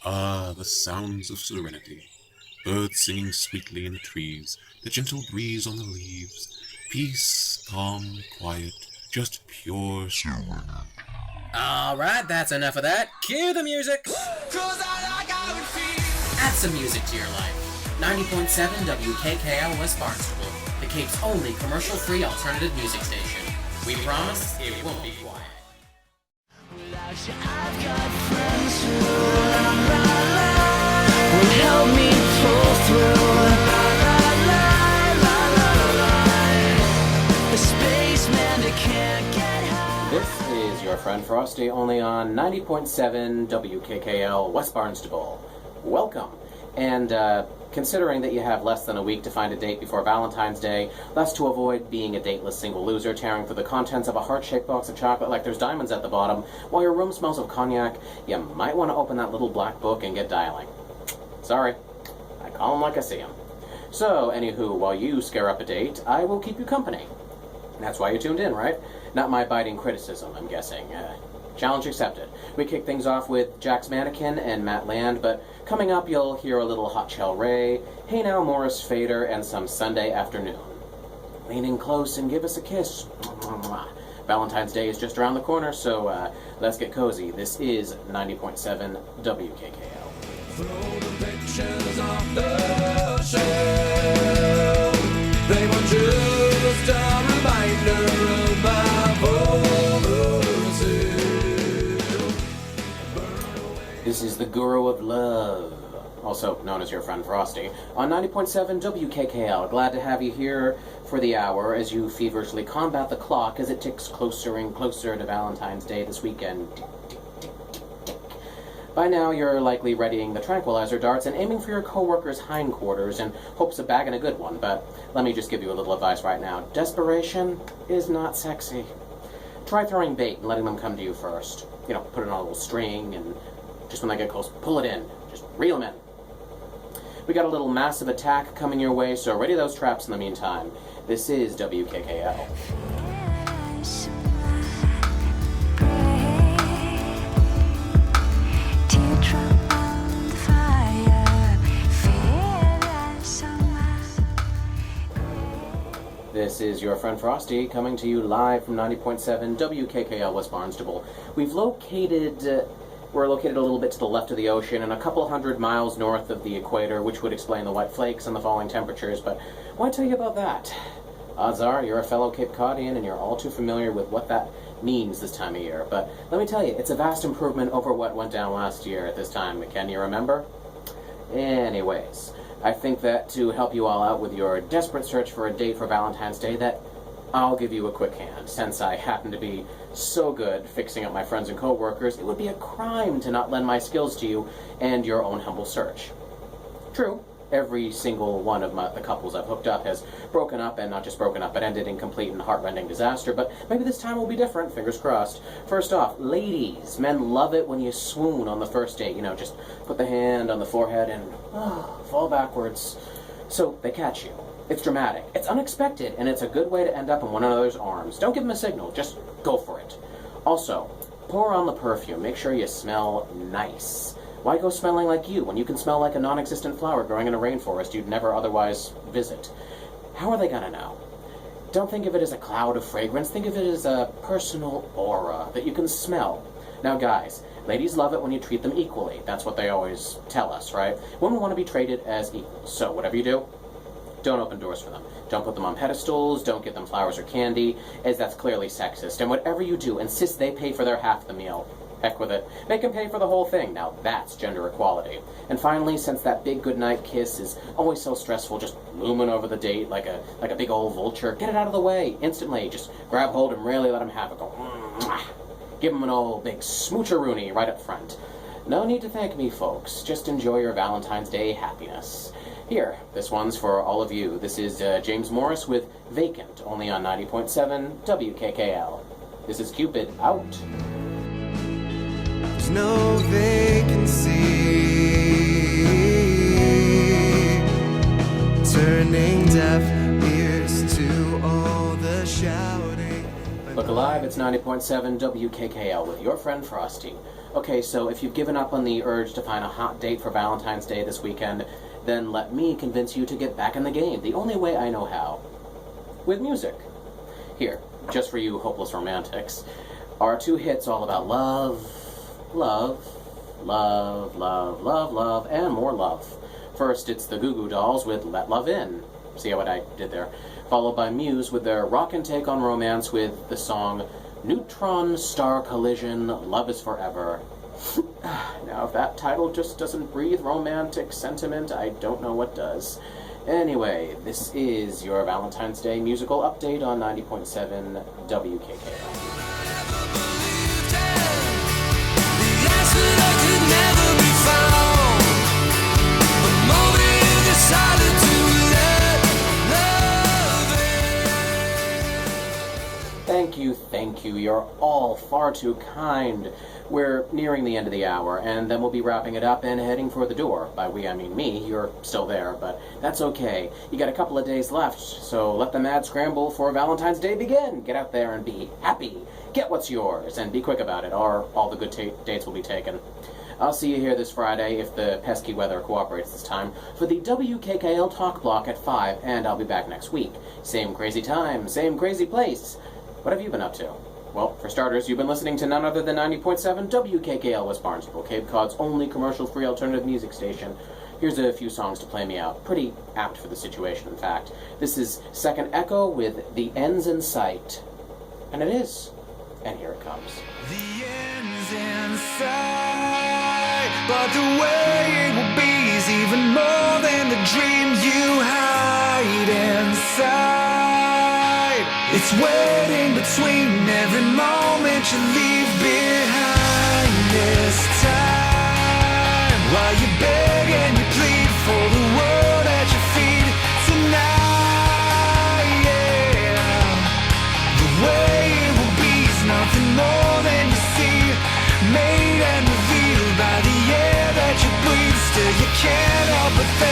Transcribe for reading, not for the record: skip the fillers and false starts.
Ah, the sounds of serenity. Birds singing sweetly in the trees, the gentle breeze on the leaves. Peace, calm, quiet, just pure serenity. Alright, that's enough of that. Cue the music! Add some music to your life. 90.7 WKKL West Barnstable, the Cape's only commercial-free alternative music station. We promise it won't be quiet. I've got friends who will help me pull through. The spaceman that can't get high. This is your Friend Frosty, only on 90.7 WKKL West Barnstable. Welcome. And considering that you have less than a week to find a date before Valentine's Day, that's to avoid being a dateless single loser tearing through the contents of a heart-shaped box of chocolate like there's diamonds at the bottom, while your room smells of cognac, you might want to open that little black book and get dialing. Sorry, I call them like I see them. So, anywho, while you scare up a date, I will keep you company. That's why you tuned in, right? Not my biting criticism, I'm guessing. Challenge accepted. We kick things off with Jack's Mannequin and Matt Land, but coming up you'll hear a little Hot Shell Ray, Hey Now Morris Fader, and some Sunday Afternoon. Lean in close and give us a kiss. Valentine's Day is just around the corner, so let's get cozy. This is 90.7 WKKL. Throw the pictures off the shelf. They were just a reminder of my vulnerability. This is the Guru of Love, also known as your Friend Frosty, on 90.7 WKKL. Glad to have you here for the hour as you feverishly combat the clock as it ticks closer and closer to Valentine's Day this weekend. Tick, tick, tick, tick, tick. By now, you're likely readying the tranquilizer darts and aiming for your coworker's hindquarters in hopes of bagging a good one, but let me just give you a little advice right now. Desperation is not sexy. Try throwing bait and letting them come to you first. You know, put it on a little string and just when they get close, pull it in. Just reel them in. We got a little massive attack coming your way, so ready those traps in the meantime. This is WKKL. This is your Friend Frosty coming to you live from 90.7 WKKL West Barnstable. We're located a little bit to the left of the ocean and a couple hundred miles north of the equator, which would explain the white flakes and the falling temperatures, but why tell you about that? Odds are you're a fellow Cape Codian and you're all too familiar with what that means this time of year. But let me tell you, it's a vast improvement over what went down last year at this time. Can you remember? Anyways, I think that to help you all out with your desperate search for a date for Valentine's Day, that I'll give you a quick hand. Since I happen to be so good fixing up my friends and co-workers, it would be a crime to not lend my skills to you and your own humble search. True, every single one of the couples I've hooked up has broken up, and not just broken up, but ended in complete and heart-rending disaster, but maybe this time will be different, fingers crossed. First off, ladies, men love it when you swoon on the first date. You know, just put the hand on the forehead and fall backwards so they catch you. It's dramatic, it's unexpected, and it's a good way to end up in one another's arms. Don't give them a signal, just go for it. Also, pour on the perfume. Make sure you smell nice. Why go smelling like you when you can smell like a non-existent flower growing in a rainforest you'd never otherwise visit? How are they gonna know? Don't think of it as a cloud of fragrance. Think of it as a personal aura that you can smell. Now guys, ladies love it when you treat them equally. That's what they always tell us, right? Women want to be treated as equals. So whatever you do, don't open doors for them. Don't put them on pedestals, don't give them flowers or candy, as that's clearly sexist. And whatever you do, insist they pay for their half the meal. Heck with it. Make them pay for the whole thing. Now that's gender equality. And finally, since that big goodnight kiss is always so stressful, just looming over the date like a big old vulture, get it out of the way instantly. Just grab hold and really let them have it. Go, mwah. Give them an old big smoocheroonie right up front. No need to thank me, folks. Just enjoy your Valentine's Day happiness. Here, this one's for all of you. This is James Morris with Vacant, only on 90.7 WKKL. This is Cupid, out. There's no vacancy, turning deaf ears to all the shouting. Look alive. Live, it's 90.7 WKKL with your friend Frosty. Okay, so if you've given up on the urge to find a hot date for Valentine's Day this weekend, then let me convince you to get back in the game, the only way I know how. With music. Here, just for you hopeless romantics, are two hits all about love, love, love, love, love, love, and more love. First, it's the Goo Goo Dolls with Let Love In. See what I did there? Followed by Muse with their rockin' take on romance with the song Neutron Star Collision, Love is Forever. Now, if that title just doesn't breathe romantic sentiment, I don't know what does. Anyway, this is your Valentine's Day musical update on 90.7 WKKL. Thank you. You're all far too kind. We're nearing the end of the hour, and then we'll be wrapping it up and heading for the door. By we, I mean me. You're still there, but that's okay. You got a couple of days left, so let the mad scramble for Valentine's Day begin. Get out there and be happy. Get what's yours, and be quick about it, or all the good dates will be taken. I'll see you here this Friday, if the pesky weather cooperates this time, for the WKKL Talk Block at 5, and I'll be back next week. Same crazy time, same crazy place. What have you been up to? Well, for starters, you've been listening to none other than 90.7 WKKL West Barnstable, Cape Cod's only commercial-free alternative music station. Here's a few songs to play me out. Pretty apt for the situation, in fact. This is Second Echo with The End's in Sight. And it is. And here it comes. The end's in sight, but the way it will be is even more than the dream you hide inside. It's waiting between every moment you leave behind this time, while you beg and you plead for the world at your feet tonight. Yeah, the way it will be is nothing more than you see, made and revealed by the air that you breathe. Still you can't help but think